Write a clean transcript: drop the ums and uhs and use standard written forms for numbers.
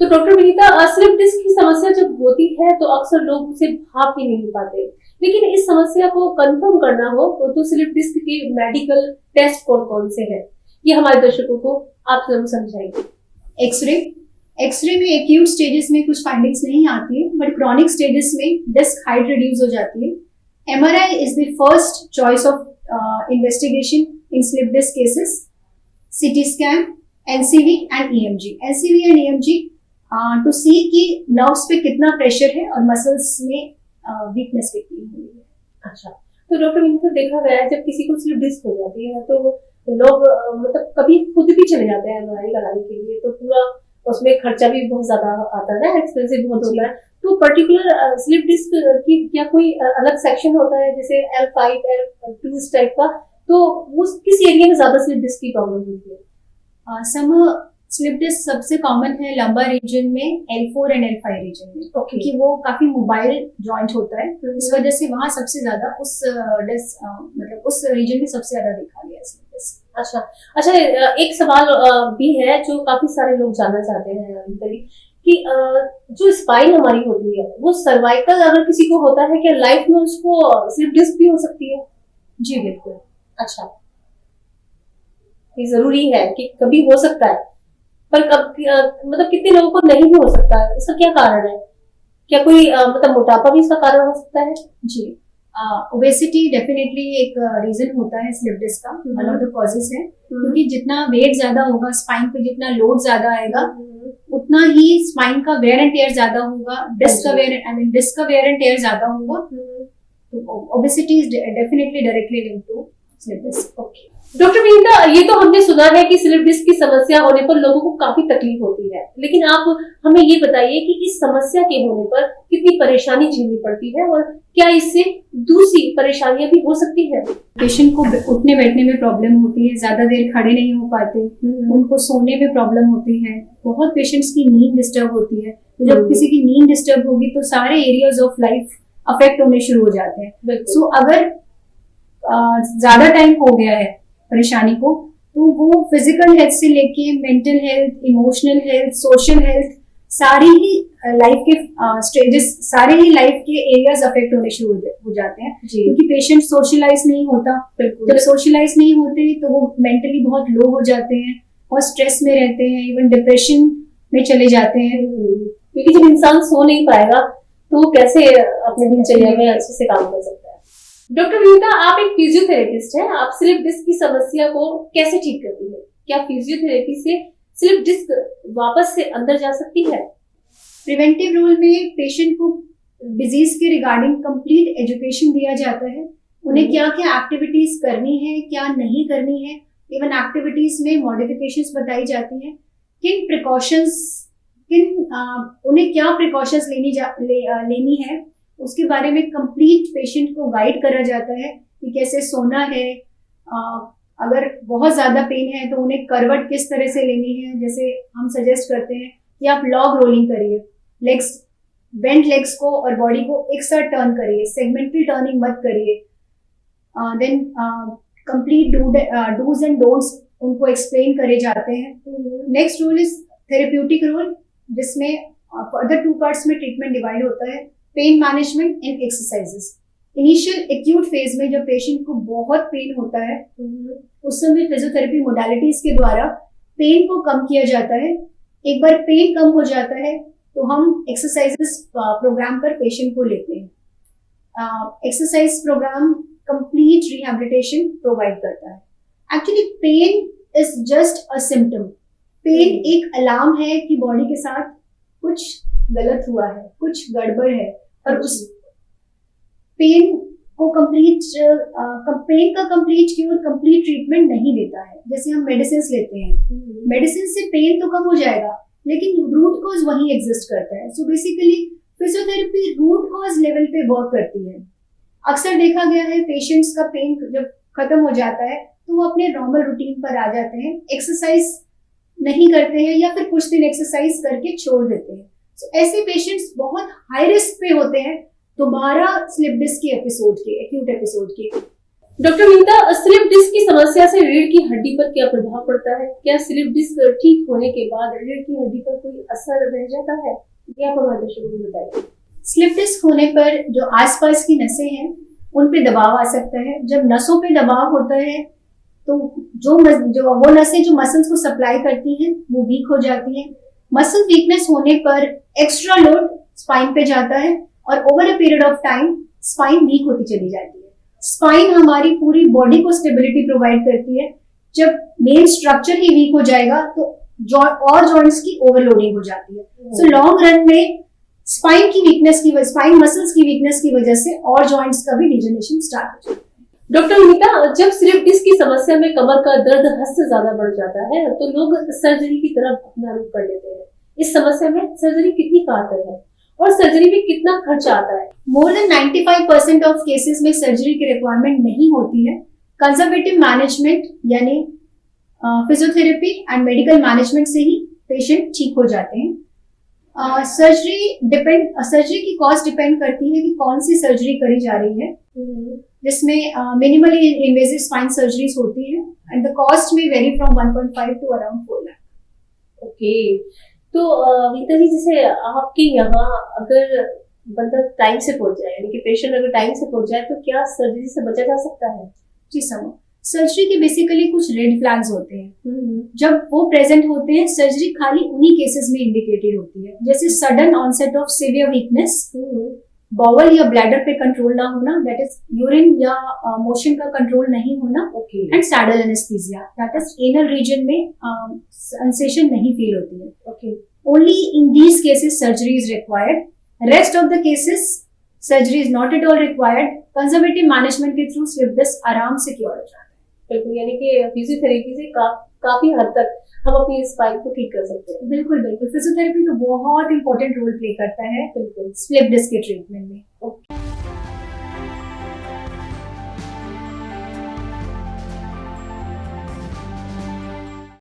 तो doctor Vinita, slip disc की समस्या जब होती है तो अक्सर लोग उसे भाप ही नहीं पाते, लेकिन इस समस्या को कंफर्म करना हो तो स्लिप डिस्क के मेडिकल टेस्ट कौन कौन से हैं, ये हमारे दर्शकों को आप जरूर समझाएंगे। एक्सरे एक्सरे में एक्यूट स्टेजेस में कुछ फाइंडिंग्स नहीं आती है, बट क्रॉनिक स्टेजेस में डिस्क हाइट रिड्यूस हो जाती है। MRI is the first choice of investigation in slip disc cases. CT scan, NCV and EMG, to see कि नर्व्स पे कितना प्रेशर है और मसल्स में वीकनेस कितनी हुई है। अच्छा, तो डॉक्टर विनीता, देखा गया है जब किसी को स्लिप डिस्क हो जाती है तो लोग मतलब कभी खुद भी चले जाते हैं एमआरआई कराने के लिए, तो पूरा उसमें खर्चा भी बहुत ज्यादा आता है, एक्सपेंसिव बहुत होता है। तो पर्टिकुलर स्लिप डिस्क की क्या कोई अलग सेक्शन होता है, जैसे L5, L2 इस टाइप का, तो वो किस एरिया में ज्यादा स्लिप डिस्क की प्रॉब्लम होती है? सम स्लिप डिस्क सबसे कॉमन है लंबर रीजन में, L4 एंड L5 रीजन में, क्योंकि वो काफी मोबाइल जॉइंट होता है, इस वजह से वहां सबसे ज्यादा उस डिस्क मतलब उस रीजन में सबसे ज्यादा देखा गया स्लिप डिस्क। अच्छा अच्छा, एक सवाल भी है जो काफी सारे लोग जानना चाहते हैं कि जो स्पाइन हमारी होती है वो सर्वाइकल अगर किसी को होता है, क्या लाइफ में उसको स्लिप डिस्क भी हो सकती है? जी बिल्कुल। अच्छा, ये जरूरी है कि कभी हो सकता है, पर कब मतलब कितने लोगों को नहीं भी हो सकता है, इसका क्या कारण है? क्या कोई मतलब मोटापा भी इसका कारण हो सकता है? जी, ओबेसिटी डेफिनेटली एक रीजन होता है स्लिप डिस्क का, वन ऑफ द कॉजेज है, क्योंकि जितना वेट ज्यादा होगा स्पाइन पे, जितना लोड ज्यादा आएगा उतना ही स्पाइन का वेयर एंड टेयर ज्यादा होगा, डिस्क का वेयर एंड टेयर ज्यादा होगा। तो obesity is definitely directly linked to slip disc. Okay doctor Vinita, ये तो हमने सुना है कि स्लिप डिस्क की समस्या होने पर लोगों को काफी तकलीफ होती है, लेकिन आप हमें ये बताइए कि इस समस्या के होने पर कितनी परेशानी झेलनी पड़ती है और क्या इससे दूसरी परेशानियां भी हो सकती है? पेशेंट को उठने बैठने में प्रॉब्लम होती है, ज्यादा देर खड़े नहीं हो पाते, उनको सोने में प्रॉब्लम होती है, बहुत पेशेंट्स की नींद डिस्टर्ब होती है। तो जब किसी की नींद डिस्टर्ब होगी तो सारे एरियाज ऑफ लाइफ अफेक्ट होने शुरू हो जाते हैं। सो अगर ज्यादा टाइम हो गया है परेशानी को, तो वो फिजिकल हेल्थ से लेके mental health, emotional health, social health, सारी ही लाइफ के स्टेजेस, सारे ही लाइफ के एरियाज अफेक्ट होने शुरू हो जाते हैं, क्योंकि पेशेंट सोशलाइज नहीं होता। जब सोशलाइज नहीं होते तो वो मेंटली बहुत लो हो जाते हैं और स्ट्रेस में रहते हैं, इवन डिप्रेशन में चले जाते हैं, क्योंकि जब इंसान सो नहीं पाएगा तो वो कैसे अपने दिनचर्या में अच्छे से काम कर सकता है। डॉक्टर विनीता, आप एक फिजियोथेरेपिस्ट हैं, आप स्लिप डिस्क की समस्या को कैसे ठीक करती है? क्या फिजियोथेरेपी से स्लिप डिस्क वापस से अंदर जा सकती है? प्रिवेंटिव रोल में पेशेंट को डिजीज के रिगार्डिंग कंप्लीट एजुकेशन दिया जाता है, उन्हें क्या क्या एक्टिविटीज करनी है, क्या नहीं करनी है, इवन एक्टिविटीज में मॉडिफिकेशंस बताई जाती हैं, उन्हें क्या प्रिकॉशंस लेनी है, उसके बारे में कंप्लीट पेशेंट को गाइड करा जाता है कि कैसे सोना है, अगर बहुत ज्यादा पेन है तो उन्हें करवट किस तरह से लेनी है। जैसे हम सजेस्ट करते हैं कि आप लॉग रोलिंग करिए, बेंट लेग्स को और बॉडी को एक साथ टर्न करिए, सेगमेंटल टर्निंग मत करिए। Then complete dos and don'ts उनको एक्सप्लेन करे जाते हैं। Next role is therapeutic role, जिसमें फर्दर 2 पार्ट्स में ट्रीटमेंट डिवाइड होता है, pain management and exercises. Initial acute phase में जब पेशेंट को बहुत पेन होता है उस समय फिजियोथेरेपी मोडालिटीज के द्वारा पेन को कम किया जाता है। एक बार पेन कम हो जाता है तो हम एक्सरसाइजेस प्रोग्राम पर पेशेंट को लेते हैं। Exercise program complete rehabilitation provide करता है। Actually pain is just a symptom, pain एक अलार्म है कि बॉडी के साथ कुछ गलत हुआ है, कुछ गड़बड़ है, और उस पेन को पेन का कंप्लीट क्योर, कंप्लीट ट्रीटमेंट नहीं देता है। जैसे हम मेडिसिन लेते हैं, मेडिसिन से पेन तो कम हो जाएगा लेकिन रूट कॉज वही एग्जिस्ट करता है। So basically physiotherapy root cause level पे वर्क करती है। अक्सर देखा गया है पेशेंट्स का पेन जब खत्म हो जाता है तो वो अपने नॉर्मल रूटीन पर आ जाते हैं, एक्सरसाइज नहीं करते हैं या फिर कुछ दिन एक्सरसाइज करके छोड़ देते हैं। So, ऐसे पेशेंट्स बहुत हाई रिस्क पे होते हैं दोबारा स्लिप डिस्क के एक्यूट एपिसोड के। डॉक्टर विनीता, स्लिप डिस्क की समस्या से रीढ़ की हड्डी पर क्या प्रभाव पड़ता है? क्या स्लिप डिस्क ठीक होने के बाद रीढ़ की हड्डी पर कोई असर रह जाता है? ये आप हमारे दर्शकों को बताइए। स्लिप डिस्क होने पर जो आसपास की नसें हैं उन पे दबाव आ सकता है। जब नसों पे दबाव होता है तो वो नसें जो मसल्स को सप्लाई करती हैं वो वीक हो जाती हैं। मसल वीकनेस होने पर एक्स्ट्रा लोड स्पाइन पे जाता है और over a period of time spine weak होती चली जाती है। स्पाइन हमारी पूरी बॉडी को स्टेबिलिटी प्रोवाइड करती है। जब मेन स्ट्रक्चर ही वीक हो जाएगा तो जॉइंट्स की ओवरलोडिंग हो जाती है। सो लॉन्ग रन में स्पाइन मसल्स की वीकनेस की वजह से और जॉइंट्स का भी डिजनरेशन स्टार्ट हो जाता है। डॉक्टर विनीता, जब स्लिप डिस्क की समस्या में कमर का दर्द हद से ज्यादा बढ़ जाता है तो लोग सर्जरी की तरफ अपना रुख कर लेते हैं। इस समस्या में सर्जरी कितनी कारगर है और सर्जरी में कितना खर्चा आता है? मोर देन 95% ऑफ केसेस में सर्जरी की रिक्वायरमेंट नहीं होती है। कंजर्वेटिव मैनेजमेंट यानी फिजियोथेरेपी एंड मेडिकल मैनेजमेंट से ही पेशेंट ठीक हो जाते हैं। सर्जरी की कॉस्ट डिपेंड करती है कि कौन सी सर्जरी करी जा रही है, जिसमें मिनिमली इन्वेजिव स्पाइन सर्जरीज होती है एंड द कॉस्ट में vary from 1.5 to around 4 lakh. Okay, तो विनीता जी, जैसे आपके यहाँ अगर बंदा टाइम से पहुंच जाए, यानी कि पेशेंट अगर टाइम से पहुंच जाए, तो क्या सर्जरी से बचा जा सकता है? जी समझ। सर्जरी के बेसिकली कुछ रेड फ्लैग्स होते हैं। जब वो प्रेजेंट होते हैं, सर्जरी खाली उन्हीं केसेस में इंडिकेटेड होती है, जैसे sudden onset of severe weakness, bowel या ब्लैडर पे कंट्रोल ना होना, दैट इज यूरिन या मोशन का कंट्रोल नहीं होना, and saddle anaesthesia, that is anal region में सेंसेशन नहीं फील होती है। Only in these cases surgery is required. Rest of the cases surgery is not at all required. Conservative management के through slip disc आराम से cure हो जाता है। बिल्कुल, यानी कि फिजियोथेरेपी से काफी हद तक हम अपनी स्पाइन को ठीक कर सकते हैं। बिल्कुल बिल्कुल, फिजियोथेरेपी तो बहुत इंपॉर्टेंट रोल प्ले करता है बिल्कुल स्लिप डिस्क के ट्रीटमेंट में।